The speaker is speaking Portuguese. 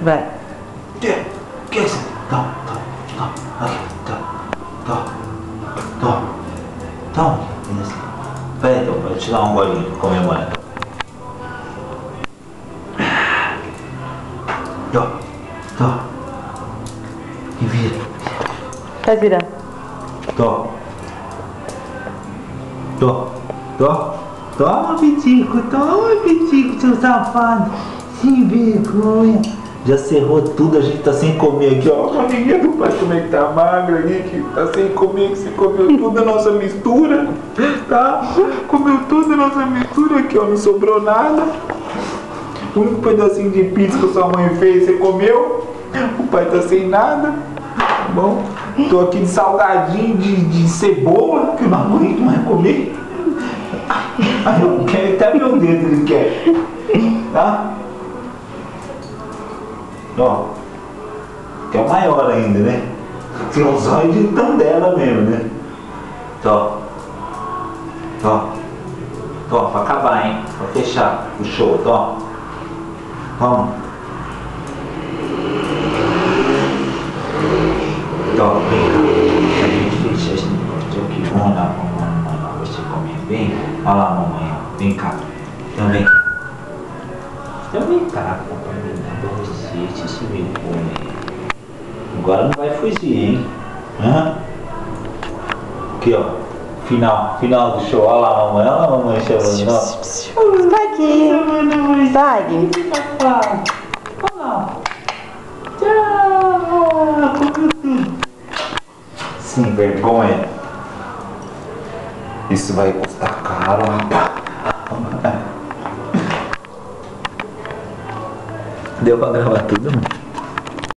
Vai. Que é isso? Toma, aqui, toma, isso. Peraí, então, vou te dar um golinho comemorando. E vira. Faz virando. Toma, Pitico, seu safado. Sem vergonha. Já cerrou tudo, a gente tá sem comer aqui, ó. A menina do pai, como é que tá magra aí, que tá sem comer, que você comeu tudo a nossa mistura, tá? Comeu tudo a nossa mistura aqui, ó, não sobrou nada. O único pedacinho de pizza que sua mãe fez, você comeu. O pai tá sem nada, tá bom? Tô aqui de salgadinho de cebola, que eu não aguento mais comer. Ai, eu quero até meu dedo, ele quer, tá? Ó, que é o maior ainda, né? Tem os olhos de tão dela mesmo, né? Pra acabar, hein? Pra fechar o show, Vamos. Vem cá. A gente fecha esse negócio aqui. Vamos lá, mamãe, você comer bem. Olha lá, mamãe, vem cá. Também. Também tá, papai, me dá pra você se vergonha. Agora não vai fugir, hein? Aqui, ó. Final do show. Olha lá, mamãe chamando, ó. Vai aqui. Sai. Olha lá. Tchau. Comeu tudo. Sem vergonha. Isso vai custar caro, rapaz. Deu pra gravar tudo, não?